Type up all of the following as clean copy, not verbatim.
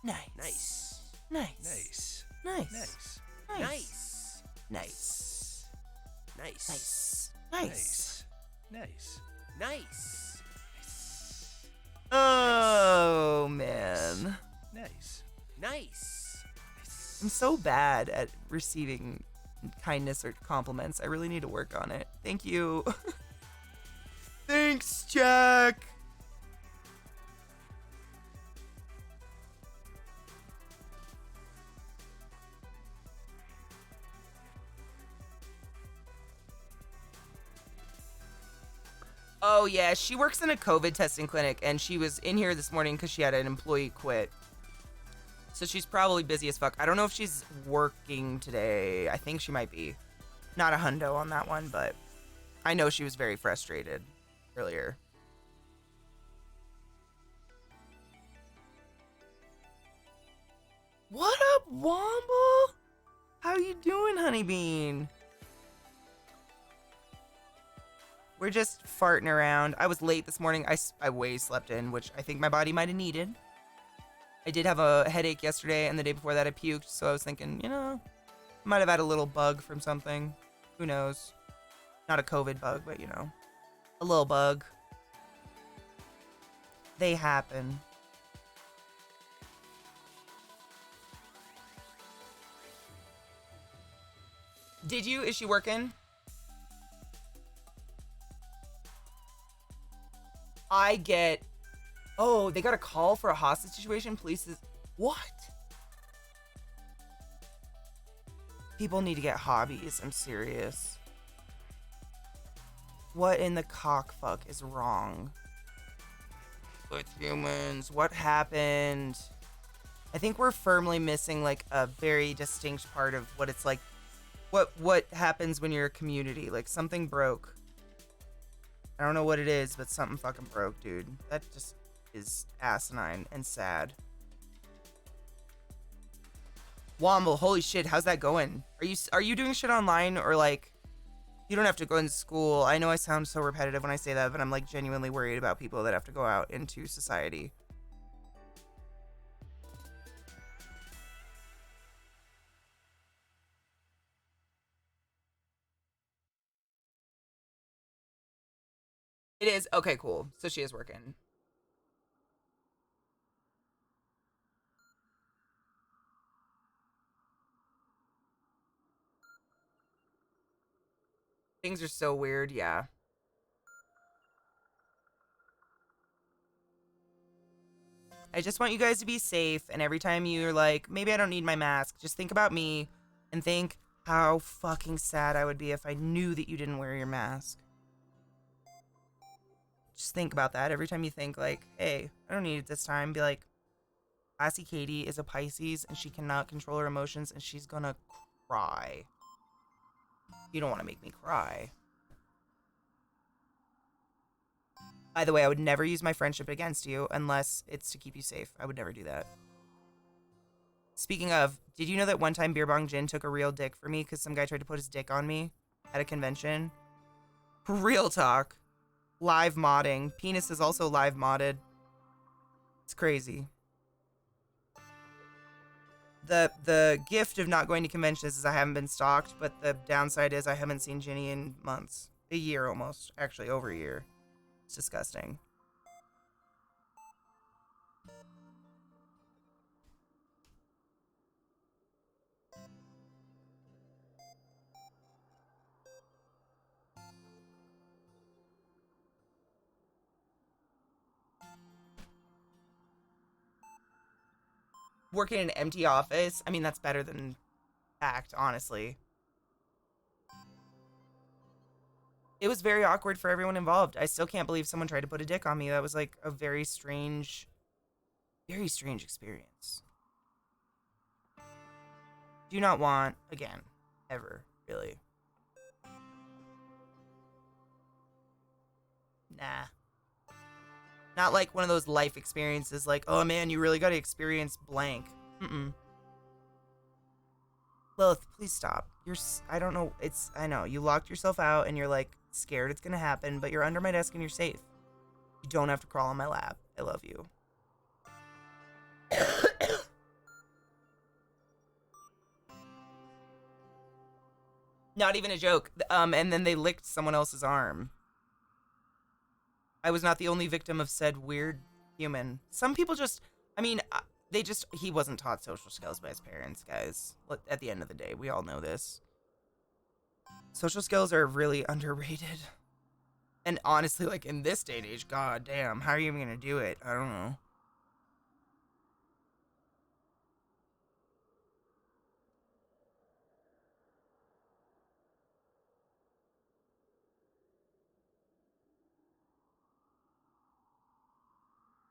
Nice. Nice. Nice. Nice. Nice. Nice. Nice. Nice. Nice. Nice. Nice. Nice. Oh, man. Nice. Nice. I'm so bad at receiving kindness or compliments. I really need to work on it. Thank you. Thanks, Jack. Oh, yeah, she works in a COVID testing clinic, and she was in here this morning because she had an employee quit. So she's probably busy as fuck. I don't know if she's working today. I think she might be. Not a hundo on that one, but I know she was very frustrated earlier. What up, Womble? How you doing, Honeybean? We're just farting around. I was late this morning. I way slept in, which I think my body might have needed. I did have a headache yesterday, and the day before that I puked, so I was thinking, you know, I might have had a little bug from something. Who knows? Not a COVID bug, but, you know, a little bug. They happen. Did you? Is she working? I get... Oh, they got a call for a hostage situation? Police is... What? People need to get hobbies. I'm serious. What in the cockfuck is wrong with humans? What happened? I think we're firmly missing, like, a very distinct part of what it's like. What happens when you're a community. Like, something broke. I don't know what it is, but something fucking broke, dude. That just is asinine and sad. Womble, holy shit, how's that going? Are you doing shit online, or like, you don't have to go in school? I know I sound so repetitive when I say that, but I'm like genuinely worried about people that have to go out into society. It is? Okay, cool. So she is working. Things are so weird, yeah. I just want you guys to be safe, and every time you're like, maybe I don't need my mask, just think about me and think how fucking sad I would be if I knew that you didn't wear your mask. Just think about that every time you think like, hey, I don't need it this time. Be like, ClassyKatie is a Pisces and she cannot control her emotions and she's gonna cry. You don't want to make me cry. By the way, I would never use my friendship against you unless it's to keep you safe. I would never do that. Speaking of, did you know that one time Beer Bong Jin took a real dick for me because some guy tried to put his dick on me at a convention? Real talk. Live modding. Penis is also live modded. It's crazy. The gift of not going to conventions is I haven't been stalked, but the downside is I haven't seen Ginny in months. A year almost. Actually, over a year. It's disgusting. Working in an empty office, I mean, that's better than act, honestly. It was very awkward for everyone involved. I still can't believe someone tried to put a dick on me. That was like a very strange experience. Do not want, again, ever, really. Nah. Not like one of those life experiences like, oh man, you really gotta experience blank. Mm-mm. Lilith, please stop. I don't know, I know, you locked yourself out and you're like scared it's gonna happen, but you're under my desk and you're safe. You don't have to crawl on my lap. I love you. Not even a joke. And then they licked someone else's arm. I was not the only victim of said weird human. Some people just, I mean, he wasn't taught social skills by his parents, guys. At the end of the day, we all know this. Social skills are really underrated. And honestly, like in this day and age, god damn, how are you even gonna do it? I don't know.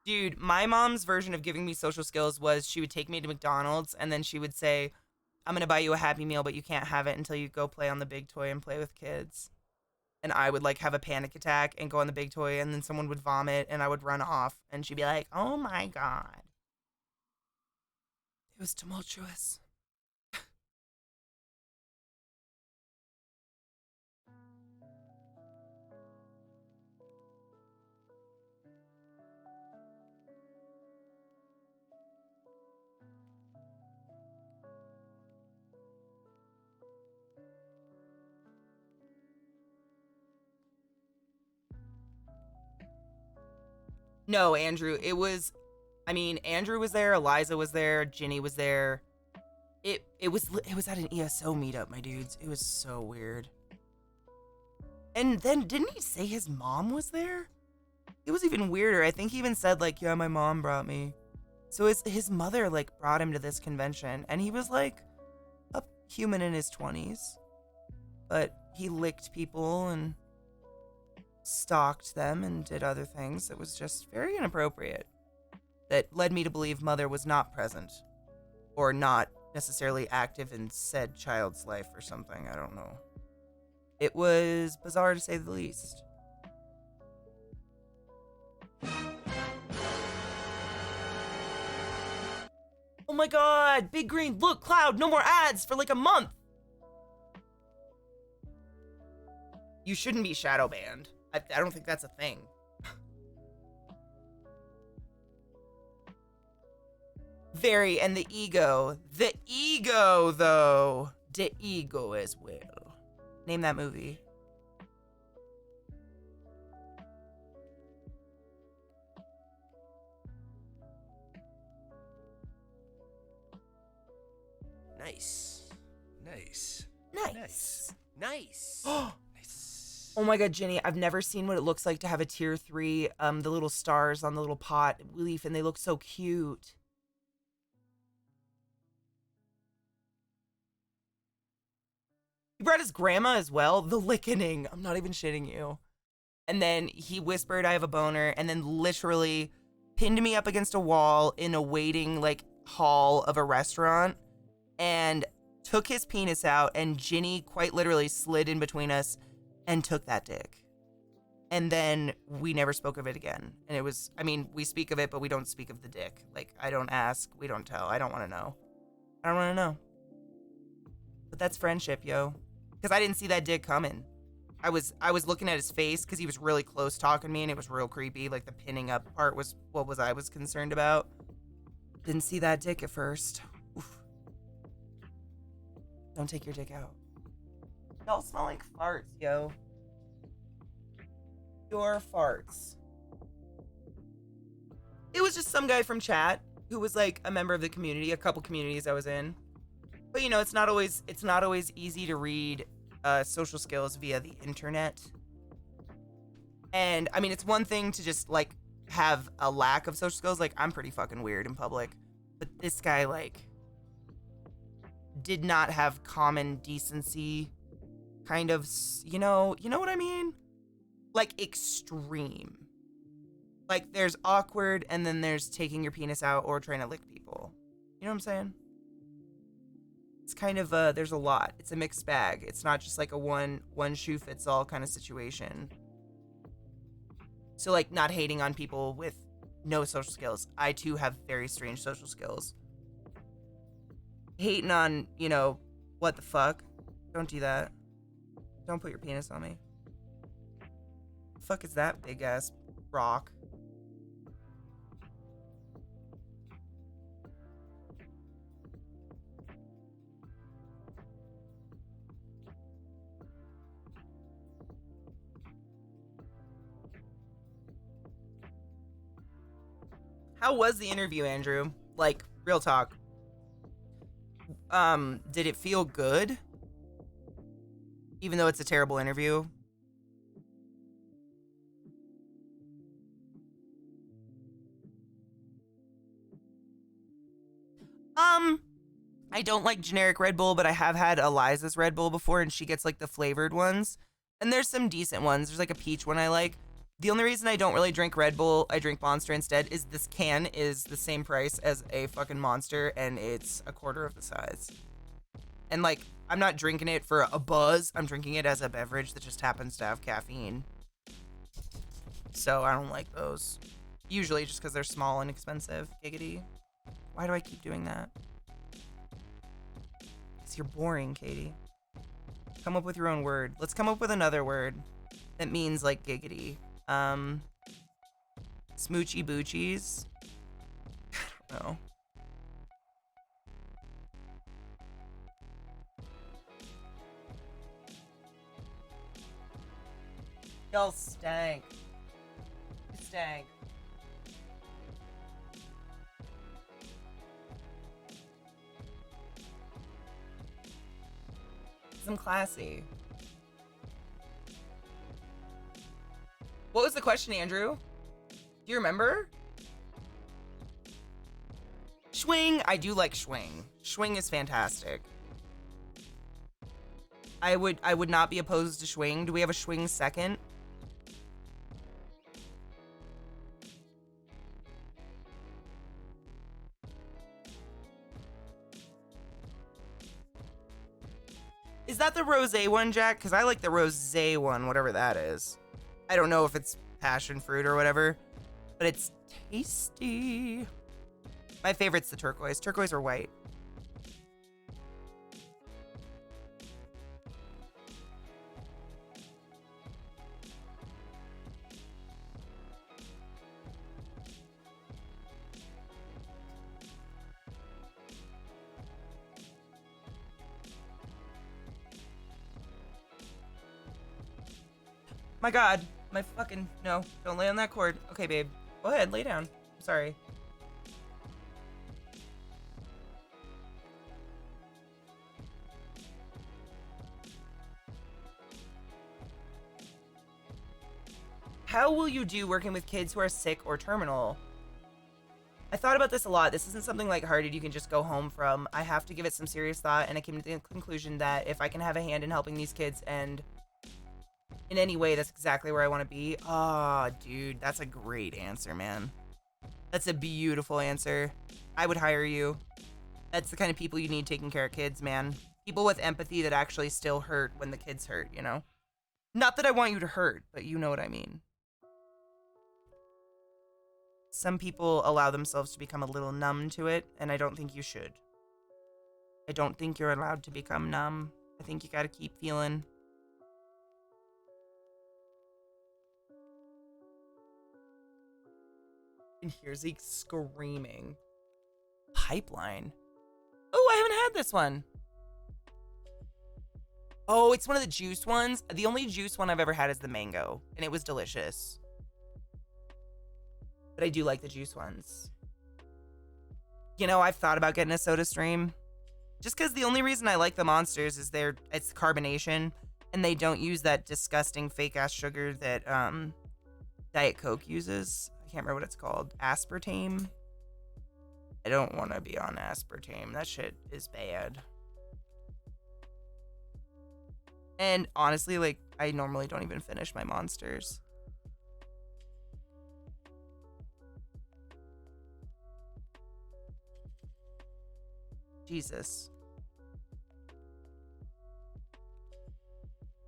Dude, my mom's version of giving me social skills was she would take me to McDonald's and then she would say, I'm gonna buy you a Happy Meal, but you can't have it until you go play on the big toy and play with kids. And I would like have a panic attack and go on the big toy and then someone would vomit and I would run off and she'd be like, oh my god. It was tumultuous. No, Andrew, Andrew was there, Eliza was there, Ginny was there. It was at an ESO meetup, my dudes. It was so weird. And then didn't he say his mom was there? It was even weirder. I think he even said like, yeah, my mom brought me. So his mother like brought him to this convention and he was like a human in his 20s. But he licked people and stalked them and did other things that was just very inappropriate. That led me to believe mother was not present or not necessarily active in said child's life or something. I don't know. It was bizarre to say the least. Oh my god, Big Green, look, Cloud, no more ads for like a month. You shouldn't be shadow banned. I don't think that's a thing. Very, and the ego, though. The ego as well. Name that movie. Nice. Nice. Nice. Nice. Nice. Oh my god, Jenny, I've never seen what it looks like to have a tier 3, the little stars on the little pot leaf, and they look so cute. He brought his grandma as well. The lickening. I'm not even shitting you. And then he whispered, I have a boner, and then literally pinned me up against a wall in a waiting, like, hall of a restaurant and took his penis out, and Ginny quite literally slid in between us and took that dick. And then we never spoke of it again. And it was, we speak of it, but we don't speak of the dick. Like, I don't ask, we don't tell. I don't want to know. I don't want to know. But that's friendship, yo. Because I didn't see that dick coming. I was looking at his face because he was really close talking to me and it was real creepy. Like the pinning up part was what I was concerned about. Didn't see that dick at first. Oof. Don't take your dick out. Y'all smell like farts, yo. Your farts. It was just some guy from chat who was like a member of the community, a couple communities I was in. But you know, it's not always easy to read social skills via the internet. And it's one thing to just like have a lack of social skills. Like I'm pretty fucking weird in public, but this guy like did not have common decency, kind of, you know what I mean? Like extreme. Like there's awkward and then there's taking your penis out or trying to lick people. You know what I'm saying? It's kind of there's a lot. It's a mixed bag. It's not just like a one shoe fits all kind of situation. So like not hating on people with no social skills. I too have very strange social skills. Hating on, what the fuck? Don't do that. Don't put your penis on me. The fuck is that big ass rock? How was the interview, Andrew? Like, real talk. Did it feel good? Even though it's a terrible interview? I don't like generic Red Bull, but I have had Eliza's Red Bull before, and she gets like the flavored ones. And there's some decent ones. There's like a peach one I like. The only reason I don't really drink Red Bull, I drink Monster instead, is this can is the same price as a fucking Monster, and it's a quarter of the size. And like, I'm not drinking it for a buzz. I'm drinking it as a beverage that just happens to have caffeine. So I don't like those. Usually just because they're small and expensive. Giggity. Why do I keep doing that? Because you're boring, Katie. Come up with your own word. Let's come up with another word that means like giggity. Smoochy boochies. I don't know. Y'all stank. You stank. I'm classy. What was the question, Andrew? Do you remember? Schwing. I do like Schwing. Schwing is fantastic. I would not be opposed to Schwing. Do we have a Schwing second? Is that the rosé one, Jack? Because I like the rosé one, whatever that is. I don't know if it's passion fruit or whatever, but it's tasty. My favorite's the turquoise. Turquoise or white. My God, my fucking, no, don't lay on that cord. Okay, babe, go ahead, lay down. I'm sorry. How will you do working with kids who are sick or terminal? I thought about this a lot. This isn't something lighthearted you can just go home from. I have to give it some serious thought, and I came to the conclusion that if I can have a hand in helping these kids and in any way, that's exactly where I want to be. Ah, oh, dude, that's a great answer, man. That's a beautiful answer. I would hire you. That's the kind of people you need taking care of kids, man. People with empathy that actually still hurt when the kids hurt, you know? Not that I want you to hurt, but you know what I mean. Some people allow themselves to become a little numb to it, and I don't think you should. I don't think you're allowed to become numb. I think you gotta keep feeling. And here's Zeke screaming. Pipeline. Oh, I haven't had this one. Oh, it's one of the juice ones. The only juice one I've ever had is the mango, and it was delicious. But I do like the juice ones. You know, I've thought about getting a soda stream. Just because the only reason I like the Monsters is it's carbonation, and they don't use that disgusting fake-ass sugar that Diet Coke uses. I can't remember what it's called. Aspartame? I don't want to be on aspartame. That shit is bad. And honestly, like, I normally don't even finish my Monsters. Jesus.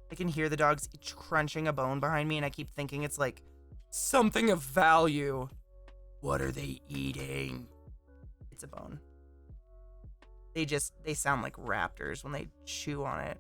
I can hear the dogs crunching a bone behind me, and I keep thinking it's like something of value. What are they eating? It's a bone. They sound like raptors when they chew on it.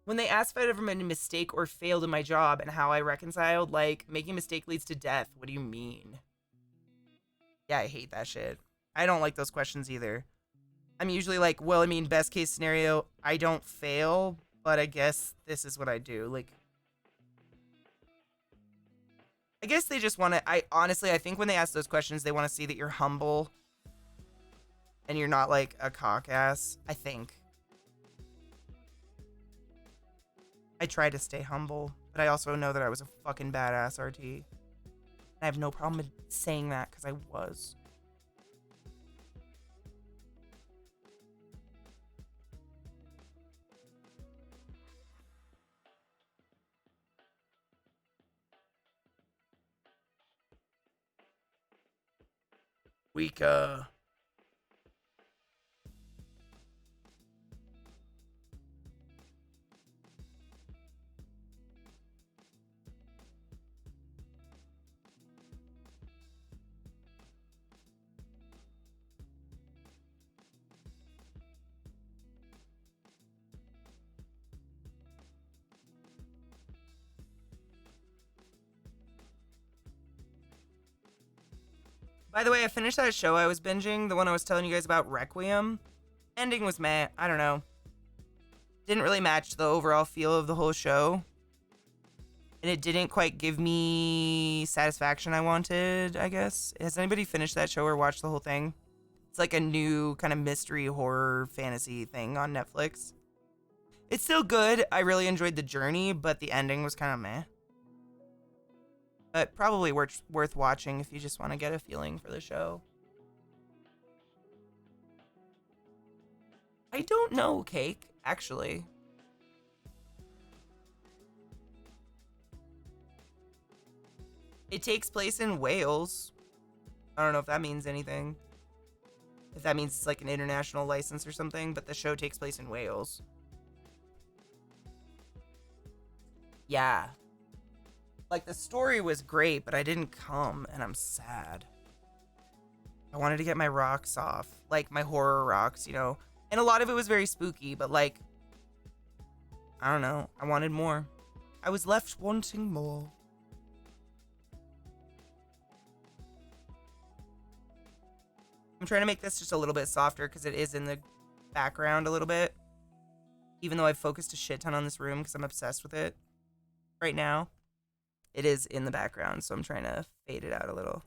When they asked if I'd ever made a mistake or failed in my job and how I reconciled, like, making a mistake leads to death. What do you mean? Yeah, I hate that shit. I don't like those questions either. I'm usually like, well, I mean, best case scenario, I don't fail, but I guess this is what I do. Like, I guess they just want to, I think when they ask those questions, they want to see that you're humble and you're not like a cock ass, I think. I try to stay humble, but I also know that I was a fucking badass RT. I have no problem with saying that because I was. Weeka. By the way, I finished that show I was binging, the one I was telling you guys about, Requiem. Ending was meh. I don't know. Didn't really match the overall feel of the whole show. And it didn't quite give me satisfaction I wanted, I guess. Has anybody finished that show or watched the whole thing? It's like a new kind of mystery horror fantasy thing on Netflix. It's still good. I really enjoyed the journey, but the ending was kind of meh. But probably worth watching if you just want to get a feeling for the show. I don't know, Cake, actually. It takes place in Wales. I don't know if that means anything. If that means it's like an international license or something, but the show takes place in Wales. Yeah. Like, the story was great, but I didn't come, and I'm sad. I wanted to get my rocks off. Like, my horror rocks, you know? And a lot of it was very spooky, but, like, I don't know. I wanted more. I was left wanting more. I'm trying to make this just a little bit softer because it is in the background a little bit. Even though I've focused a shit ton on this room because I'm obsessed with it right now. It is in the background, so I'm trying to fade it out a little.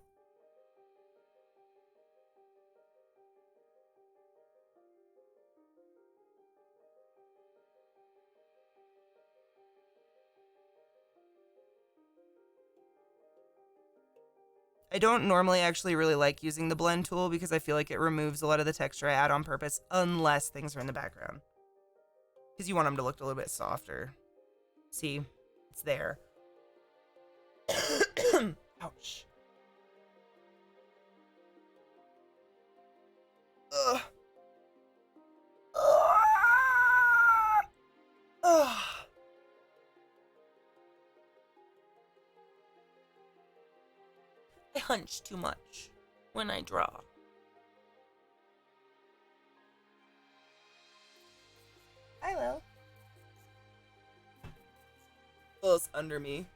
I don't normally actually really like using the blend tool because I feel like it removes a lot of the texture I add on purpose unless things are in the background. Because you want them to look a little bit softer. See? It's there. Ouch. Ugh. Ugh. I hunch too much when I draw. I will. Will's under me.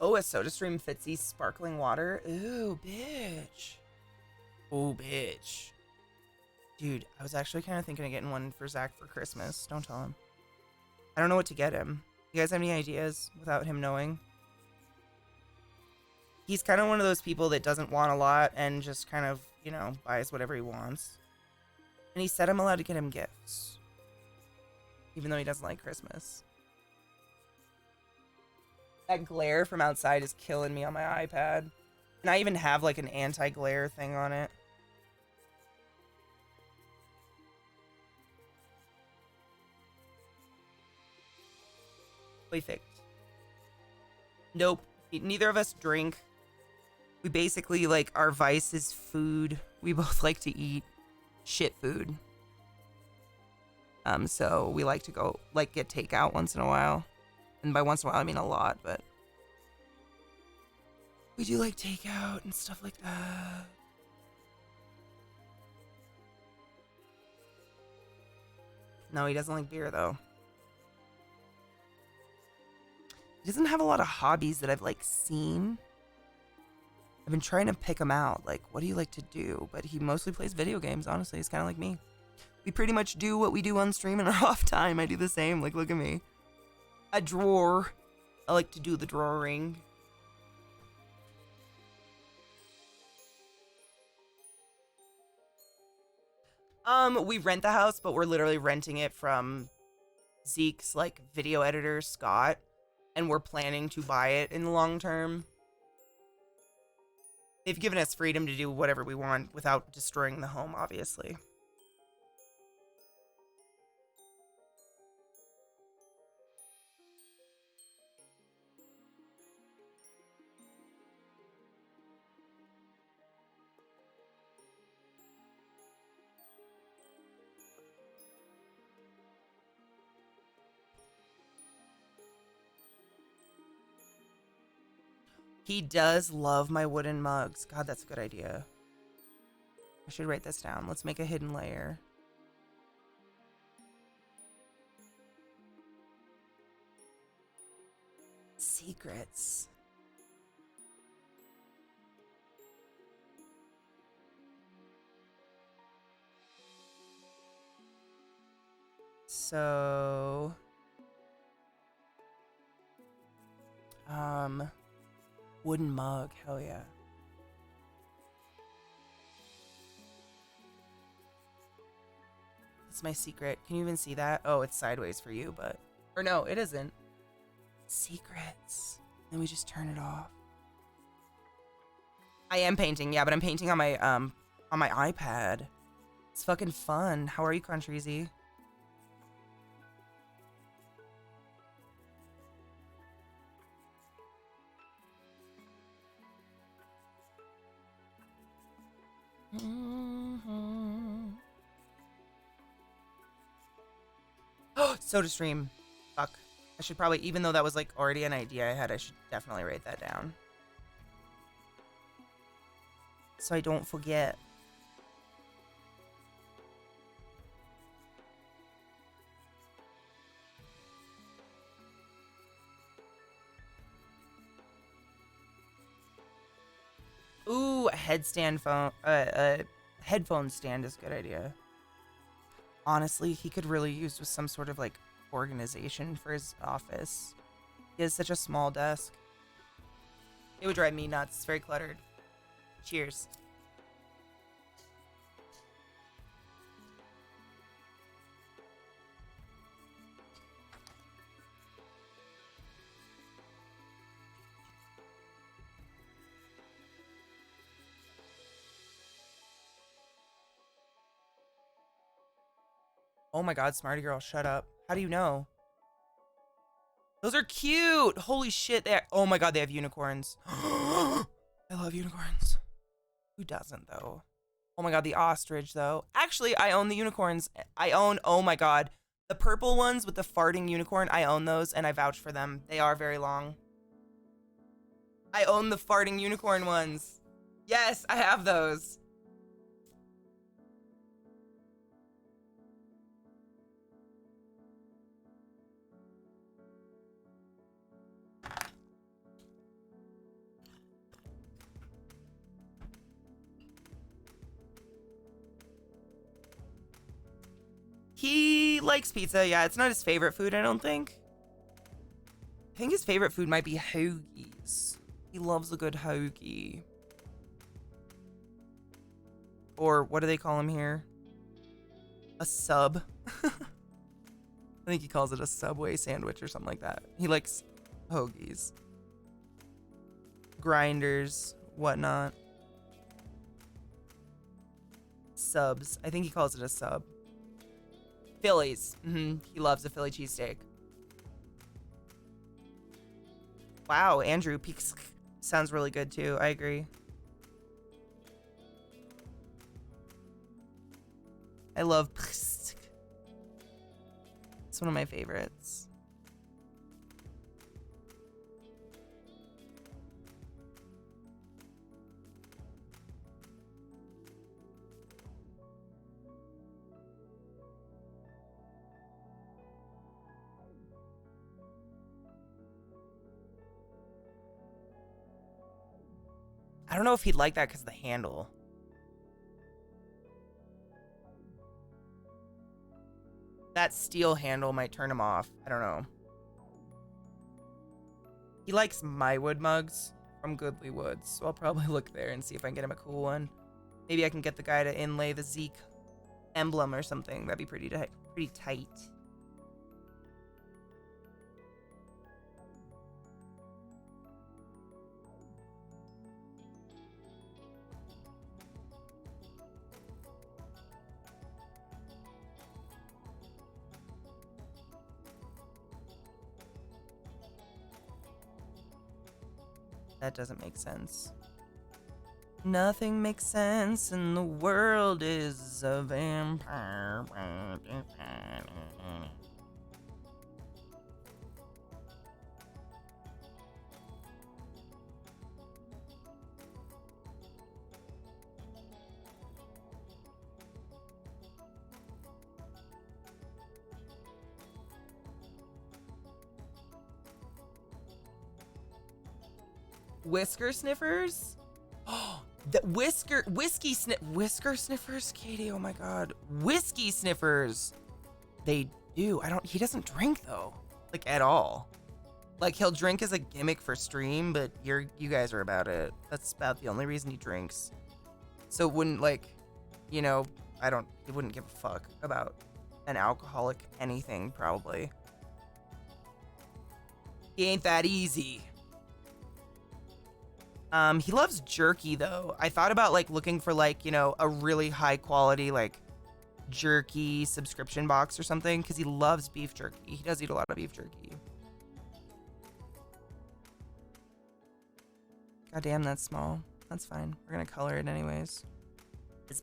Oh, a SodaStream Fitzy sparkling water. Ooh, bitch. Oh, bitch. Dude, I was actually kind of thinking of getting one for Zach for Christmas. Don't tell him. I don't know what to get him. You guys have any ideas without him knowing? He's kind of one of those people that doesn't want a lot and just kind of, you know, buys whatever he wants. And he said I'm allowed to get him gifts. Even though he doesn't like Christmas. That glare from outside is killing me on my iPad. And I even have like an anti-glare thing on it. Perfect. Nope. Neither of us drink. We basically, like, our vice is food. We both like to eat shit food. So we like to go, like, get takeout once in a while. And by once in a while, I mean a lot, but we do like takeout and stuff like that. No, he doesn't like beer, though. He doesn't have a lot of hobbies that I've, like, seen. I've been trying to pick him out. Like, what do you like to do? But he mostly plays video games, honestly. He's kind of like me. We pretty much do what we do on stream in our off time. I do the same. Like, look at me. I draw. I like to do the drawing. We rent the house, but we're literally renting it from Zeke's, like, video editor, Scott. And we're planning to buy it in the long term. They've given us freedom to do whatever we want without destroying the home, obviously. He does love my wooden mugs. God, that's a good idea. I should write this down. Let's make a hidden layer. Secrets. So... wooden mug, hell yeah. That's my secret. Can you even see that? Oh, it's sideways for you, but... Or no, it isn't. Secrets. Then we just turn it off. I am painting, yeah, but I'm painting on my iPad. It's fucking fun. How are you, Contreezy? Oh, soda stream. Fuck. I should probably, even though that was like already an idea I had, I should definitely write that down. So I don't forget. Ooh, a headstand phone, a headphone stand is a good idea. Honestly, he could really use with some sort of like organization for his office. He has such a small desk. It would drive me nuts. It's very cluttered. Cheers. Oh my god, Smarty Girl, shut up. How do you know? Those are cute! Holy shit, oh my god, they have unicorns. I love unicorns. Who doesn't, though? Oh my god, the ostrich, though. Actually, I own the unicorns. I own, oh my god, the purple ones with the farting unicorn, I own those, and I vouch for them. They are very long. I own the farting unicorn ones. Yes, I have those. He likes pizza, yeah. It's not his favorite food, I don't think. I think his favorite food might be hoagies. He loves a good hoagie. Or what do they call him here? A sub. I think he calls it a Subway sandwich or something like that. He likes hoagies. Grinders, whatnot. Subs. I think he calls it a sub. Phillies. He loves a Philly cheesesteak. Wow, Andrew Peaks sounds really good too. I agree. I love Psk. It's one of my favorites. I don't know if he'd like that because of the handle. That steel handle might turn him off. I don't know. He likes my wood mugs from Goodly Woods, so I'll probably look there and see if I can get him a cool one. Maybe I can get the guy to inlay the Zeke emblem or something. That'd be pretty tight. That doesn't make sense. Nothing makes sense and the world is a vampire. Whisker sniffers? Oh, the whiskey sniffers, Katie. Oh my god, whiskey sniffers. They do. He doesn't drink though, like at all. Like he'll drink as a gimmick for stream, but you guys are about it. That's about the only reason he drinks. So it wouldn't he wouldn't give a fuck about an alcoholic anything probably. He ain't that easy. He loves jerky though. I thought about looking for a really high quality jerky subscription box or something because he loves beef jerky. He does eat a lot of beef jerky. God damn, that's small. That's fine. We're gonna color it anyways.